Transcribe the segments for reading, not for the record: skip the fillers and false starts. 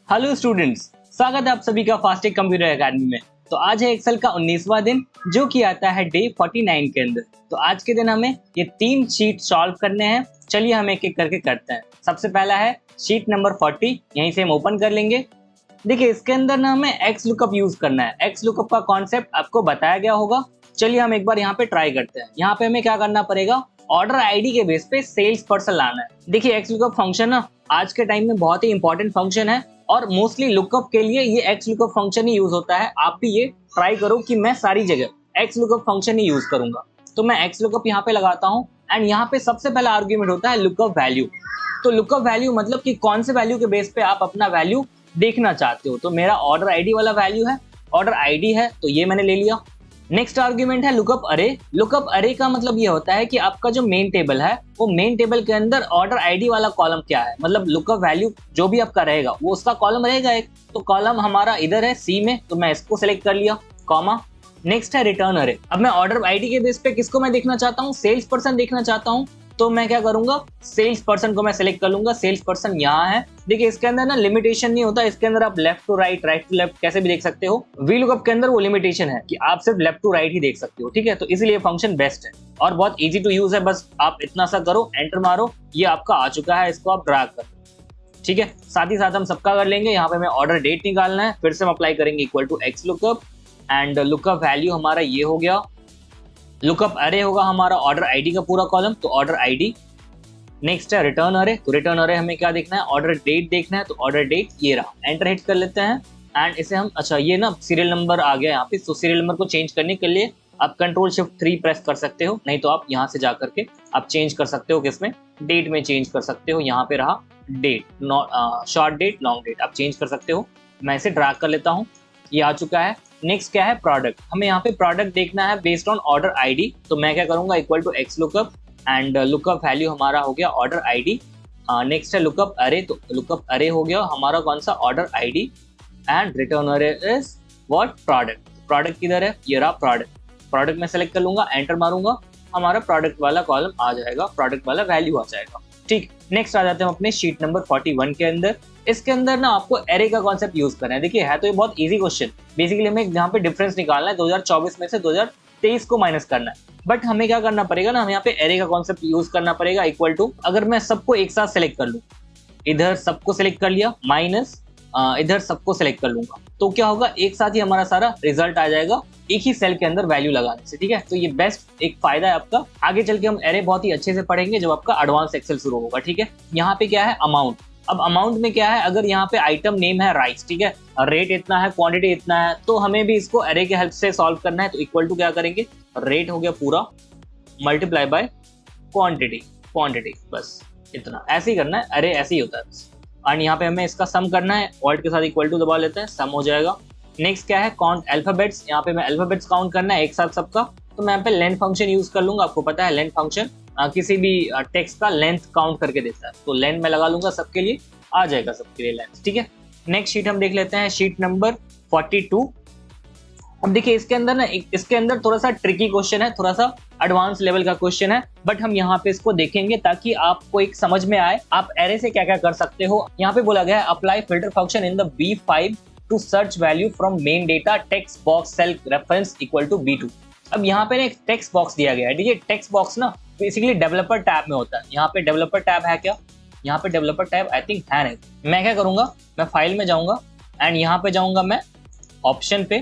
Hello students, स्वागत है आप सभी का फास्टेक कंप्यूटर एकेडमी में। तो आज है एक्सेल का 19वां दिन जो कि आता है डे 49 के अंदर। तो आज के दिन हमें ये 3 शीट सॉल्व करने हैं। चलिए हम एक एक करके करते हैं। सबसे पहला है शीट नंबर 40, यहीं से हम ओपन कर लेंगे। देखिए इसके अंदर ना हमें एक्स लुकअप यूज करना है। एक्स लुकअप का कॉन्सेप्ट आपको बताया गया होगा। चलिए हम एक बार यहाँ पे ट्राई करते हैं। यहाँ पे हमें क्या करना पड़ेगा, ऑर्डर आईडी के बेस पे सेल्स पर्सन लाना है। देखिए एक्स लुकअप फंक्शन ना आज के टाइम में बहुत ही इंपॉर्टेंट फंक्शन है और मोस्टली लुकअप के लिए ये एक्स लुकअप फंक्शन ही यूज होता है। आप भी ये ट्राई करो कि मैं सारी जगह एक्स लुकअप फंक्शन ही यूज करूंगा। तो मैं एक्स लुकअप यहाँ पे लगाता हूँ एंड यहाँ पे सबसे पहला आर्ग्यूमेंट होता है लुकअप वैल्यू। तो लुकअप वैल्यू मतलब कि कौन से वैल्यू के बेस पे आप अपना वैल्यू देखना चाहते हो। तो मेरा ऑर्डर आईडी वाला वैल्यू है, ऑर्डर आईडी है, तो ये मैंने ले लिया। नेक्स्ट आर्ग्यूमेंट है लुकअप अरे। लुकअप अरे का मतलब ये होता है कि आपका जो मेन टेबल है वो मेन टेबल के अंदर ऑर्डर आईडी वाला कॉलम क्या है, मतलब लुकअप वैल्यू जो भी आपका रहेगा वो उसका कॉलम रहेगा एक। तो कॉलम हमारा इधर है सी में, तो मैं इसको सिलेक्ट कर लिया, कॉमा। नेक्स्ट है रिटर्न अरे। अब मैं ऑर्डर आईडी के बेस पे किसको मैं देखना चाहता हूँ, सेल्स पर्सन देखना चाहता हूँ। तो मैं क्या करूंगा, सेल्स पर्सन को मैं सिलेक्ट कर लूंगा। सेल्स पर्सन यहाँ है। देखिए इसके अंदर ना लिमिटेशन नहीं होता, इसके अंदर आप left to right, right to left कैसे भी देख सकते हो। वी लुकअप के अंदर वो लिमिटेशन है कि आप सिर्फ लेफ्ट टू राइट ही देख सकते हो, ठीक है। तो इसीलिए फंक्शन बेस्ट है और बहुत इजी टू यूज है। बस आप इतना सा करो, एंटर मारो, ये आपका आ चुका है, इसको आप ड्रैग कर, ठीक है। साथ ही साथ हम सबका कर लेंगे। यहाँ पे हमें ऑर्डर डेट निकालना है, फिर से हम अप्लाई करेंगे equal to X lookup and lookup value हमारा ये हो गया। लुकअप अरे होगा हमारा ऑर्डर आईडी का पूरा कॉलम, तो ऑर्डर आईडी। नेक्स्ट है रिटर्न अरे। तो रिटर्न अरे हमें क्या देखना है, ऑर्डर डेट देखना है, तो ऑर्डर डेट ये रहा। एंटर हिट कर लेते हैं एंड इसे हम, अच्छा ये ना सीरियल नंबर आ गया यहाँ पे। तो सीरियल नंबर को चेंज करने के लिए आप कंट्रोल शिफ्ट 3 प्रेस कर सकते हो, नहीं तो आप यहाँ से जा करके आप चेंज कर सकते हो। किसमें, डेट में चेंज कर सकते हो। यहाँ पे रहा date, short date, long date आप चेंज कर सकते हो। मैं इसे ड्रैग कर लेता हूँ, ये आ चुका है। नेक्स्ट क्या है, प्रोडक्ट। हमें यहाँ पे प्रोडक्ट देखना है बेस्ड ऑन ऑर्डर आईडी। तो मैं क्या करूंगा, equal to X lookup and lookup value हमारा हो गया ऑर्डर आईडी। नेक्स्ट है लुकअप अरे। तो लुकअप अरे हो गया हमारा कौन सा, order ID and return array is what, product. Product किधर है, ये रहा प्रोडक्ट। प्रोडक्ट में सेलेक्ट कर लूंगा, एंटर मारूंगा, हमारा प्रोडक्ट वाला कॉलम आ जाएगा, प्रोडक्ट वाला वैल्यू आ जाएगा, ठीक। नेक्स्ट आ जाते हैं अपने शीट नंबर 41 के अंदर। इसके अंदर ना आपको एरे का कॉन्सेप्ट यूज करना है। देखिए है तो ये बहुत इजी क्वेश्चन। बेसिकली हमें यहाँ पे डिफरेंस निकालना है, 2024 में से 2023 को माइनस करना है। बट हमें क्या करना पड़ेगा ना, हमें यहाँ पे एरे का कॉन्सेप्ट यूज करना पड़ेगा। इक्वल टू, अगर मैं सबको एक साथ सेलेक्ट कर लूँ, इधर सबको सेलेक्ट कर लिया, माइनस इधर सबको सेलेक्ट कर लूंगा, तो क्या होगा, एक साथ ही हमारा सारा रिजल्ट आ जाएगा एक ही सेल के अंदर वैल्यू लगाने से, ठीक है। तो ये बेस्ट एक फायदा है आपका। आगे चल के हम एरे बहुत ही अच्छे से पढ़ेंगे जब आपका एडवांस एक्सेल शुरू होगा, ठीक है। यहाँ पे क्या है, अमाउंट। अब अमाउंट में क्या है, अगर यहाँ पे आइटम नेम है राइस, ठीक है, रेट इतना है, क्वांटिटी इतना है, तो हमें भी इसको एरे के हेल्प से सॉल्व करना है। तो इक्वल टू क्या करेंगे, रेट हो गया पूरा, मल्टीप्लाई बाय क्वांटिटी, क्वांटिटी, बस इतना, ऐसे ही करना है। अरे ऐसे ही होता है। और यहाँ पे हमें इसका सम करना है, ऑल्ट के साथ इक्वल टू दबा लेते हैं, सम हो जाएगा। नेक्स्ट क्या है, काउंट अल्फाबेट्स। यहाँ पे मैं अल्फाबेट्स काउंट करना है एक साथ सबका, तो मैं यहाँ पे लेंथ फंक्शन यूज कर लूंगा। आपको पता है लेंथ फंक्शन किसी भी टेक्स्ट का लेंथ काउंट करके देता है, तो लेंथ में लगा लूंगा, सबके लिए आ जाएगा, सबके लिए लेंथ, ठीक है। नेक्स्ट शीट हम देख लेते हैं, शीट नंबर 42। अब देखिए इसके अंदर ना, इसके अंदर थोड़ा सा ट्रिकी क्वेश्चन है, थोड़ा सा एडवांस लेवल का क्वेश्चन है, बट हम यहाँ पे इसको देखेंगे ताकि आपको एक समझ में आए आप एरे से क्या क्या कर सकते हो। यहाँ पे बोला गया है apply filter function in the B5 to search value from main data text box cell reference equal to B2। अब यहाँ पे ना एक टेक्स्ट बॉक्स दिया गया है। देखिए टेक्स्ट बॉक्स ना बेसिकली डेवलपर टैब में होता है। यहाँ पे डेवलपर टैब है क्या, यहाँ पे डेवलपर टैब आई थिंक है नहीं। मैं क्या करूंगा, मैं फाइल में जाऊंगा एंड यहाँ पे जाऊंगा मैं ऑप्शन पे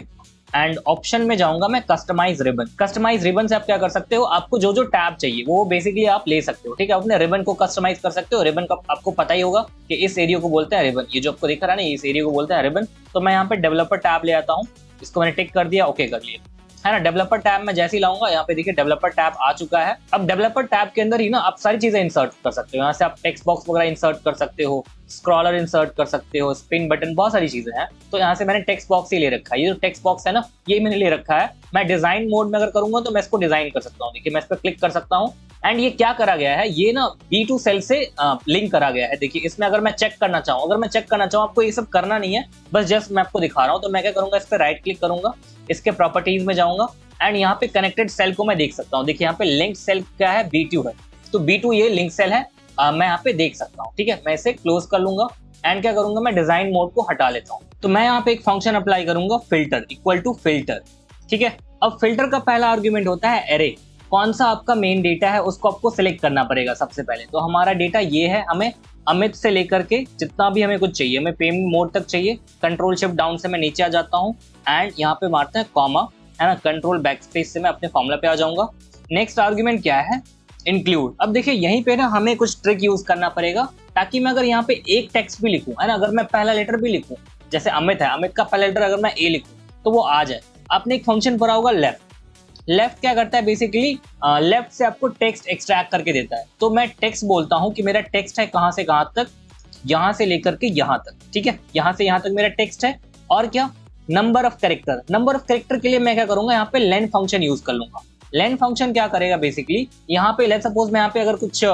एंड ऑप्शन में जाऊंगा मैं कस्टमाइज रिबन। कस्टमाइज रिबन से आप क्या कर सकते हो, आपको जो जो टैब चाहिए वो बेसिकली आप ले सकते हो, ठीक है। अपने रिबन को कस्टमाइज कर सकते हो। रिबन का आपको पता ही होगा कि इस एरिया को बोलते हैं रिबन, ये जो आपको दिख रहा है ना, इस एरिया को बोलते हैं रिबन। तो मैं यहाँ पे डेवलपर टैब ले आता हूँ, इसको मैंने टिक कर दिया, ओके कर लिया, है ना। डेवलपर टैब में जैसे ही लाऊंगा, यहाँ पे देखिए डेवलपर टैब आ चुका है। अब डेवलपर टैब के अंदर ही ना आप सारी चीजें इंसर्ट कर सकते हो। यहाँ से आप टेक्स्ट बॉक्स वगैरह इंसर्ट कर सकते हो, स्क्रॉलर इंसर्ट कर सकते हो, स्पिन बटन, बहुत सारी चीजें हैं। तो यहाँ से मैंने टेक्स्ट बॉक्स ही ले रखा है। ये जो टेक्स्ट बॉक्स है ना, ये मैंने ले रखा है। मैं डिजाइन मोड में अगर करूंगा तो मैं इसको डिजाइन कर सकता हूँ। देखिए मैं इस पर क्लिक कर सकता हूँ एंड ये क्या करा गया है, ये ना B2 सेल से लिंक करा गया है। देखिए इसमें अगर मैं चेक करना चाहूँ, आपको ये सब करना नहीं है, बस जस्ट मैं आपको दिखा रहा हूँ। तो मैं क्या करूंगा, इस पर राइट क्लिक करूंगा, इसके प्रॉपर्टीज में जाऊंगा एंड यहाँ पे कनेक्टेड सेल को मैं देख सकता हूँ। देखिए यहाँ पे लिंक सेल क्या है, B2 है, तो B2 ये लिंक सेल है। मैं यहाँ पे देख सकता हूँ, ठीक है। मैं इसे क्लोज कर लूंगा एंड क्या करूंगा, मैं डिजाइन मोड को हटा लेता हूँ। तो मैं यहाँ पे एक फंक्शन अप्लाई करूंगा फिल्टर इक्वल टू फिल्टर, ठीक है। अब फिल्टर का पहला आर्ग्यूमेंट होता है एरे। कौन सा आपका मेन डेटा है उसको आपको सिलेक्ट करना पड़ेगा सबसे पहले। तो हमारा डेटा ये है, हमें अमित से लेकर के जितना भी हमें कुछ चाहिए, हमें पेमेंट मोड तक चाहिए। कंट्रोल शिफ्ट डाउन से मैं नीचे आ जाता हूँ एंड यहाँ पे मारते हैं कॉमा, है ना। कंट्रोल बैकस्पेस से मैं अपने फॉर्मूला पे आ जाऊंगा। नेक्स्ट आर्ग्यूमेंट क्या है, इंक्लूड। अब देखिए यहीं पे ना हमें कुछ ट्रिक यूज करना पड़ेगा, ताकि मैं अगर यहाँ पे एक टेक्स्ट भी लिखूं, है ना, अगर मैं पहला लेटर भी लिखूं, जैसे अमित है, अमित का पहला लेटर अगर मैं ए लिखूं तो वो आ जाए। आपने एक फंक्शन पढ़ा होगा लेफ्ट। लेफ्ट क्या करता है, बेसिकली लेफ्ट से आपको टेक्स्ट एक्सट्रैक्ट करके देता है। तो मैं टेक्स्ट बोलता हूँ कि मेरा टेक्स्ट है कहाँ से कहाँ तक, यहाँ से लेकर के यहाँ तक, ठीक है। यहाँ से यहाँ तक मेरा टेक्स्ट है। और क्या, number of character. Number of character के लिए मैं क्या करूंगा, यहाँ पे लेन फंक्शन यूज कर लूंगा। लेन फंक्शन क्या करेगा, बेसिकली यहाँ पे लेट्स सपोज मैं यहाँ पे अगर कुछ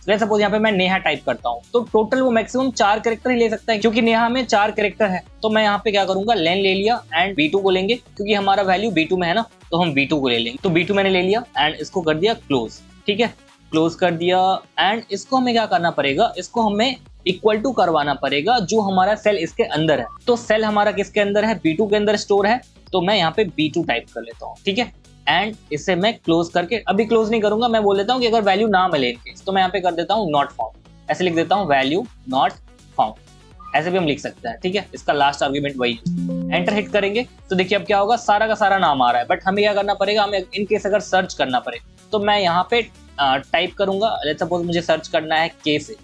लेट्स सपोज यहाँ पे मैं नेहा टाइप करता हूँ, तो टोटल वो मैक्सिमम 4 कैरेक्टर ही ले सकता है, क्योंकि नेहा में 4 कैरेक्टर है। तो मैं यहाँ पे क्या करूंगा, लेन ले लिया एंड B2 को लेंगे, क्योंकि हमारा वैल्यू B2 में है ना, तो हम B2 को ले लेंगे। तो B2 मैंने ले लिया एंड इसको कर दिया क्लोज, ठीक है, क्लोज कर दिया। एंड इसको हमें क्या करना पड़ेगा, इसको हमें इक्वल टू करवाना पड़ेगा जो हमारा सेल इसके अंदर है। तो सेल हमारा किसके अंदर है, B2 के अंदर स्टोर है। तो मैं यहाँ पे B2 टाइप कर लेता हूँ, ठीक है। एंड इसे मैं क्लोज करके, अभी क्लोज नहीं करूंगा, मैं बोल देता हूँ कि अगर वैल्यू ना मिले इनकेस, तो मैं यहाँ पे कर देता हूँ नॉट फाउंड, ऐसे लिख देता हूँ वैल्यू नॉट फाउंड, ऐसे भी हम लिख सकते हैं, ठीक है। इसका लास्ट आर्ग्यूमेंट वही है। एंटर हिट करेंगे तो देखिए अब क्या होगा, सारा का सारा नाम आ रहा है। बट हमें क्या करना पड़ेगा, हमें इनकेस अगर सर्च करना पड़े, तो मैं यहाँ पे टाइप करूंगा। लेट्स सपोज मुझे सर्च करना है के से,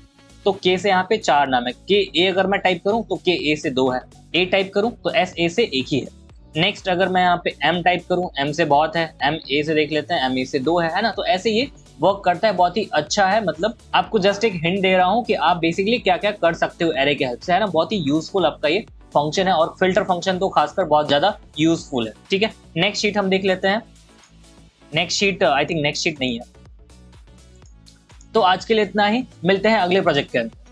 तो के से यहाँ पे 4 नाम है। के ए अगर मैं टाइप करूँ तो के ए से 2 है, ए टाइप करूँ तो एस ए से 1 ही है। नेक्स्ट अगर मैं यहाँ पे एम टाइप करूँ, एम से बहुत है, एम ए से देख लेते हैं, एम ए से 2 है ना। तो ऐसे ये वर्क करता है, बहुत ही अच्छा है। मतलब आपको जस्ट एक हिंट दे रहा हूँ कि आप बेसिकली क्या क्या कर सकते हो एरे के हेल्प से, है ना। बहुत ही यूजफुल आपका ये फंक्शन है, और फिल्टर फंक्शन तो खासकर बहुत ज्यादा यूजफुल है, ठीक है। नेक्स्ट शीट हम देख लेते हैं। Next sheet I think next sheet नहीं है। तो आज के लिए इतना ही, मिलते हैं अगले प्रोजेक्ट के अंदर।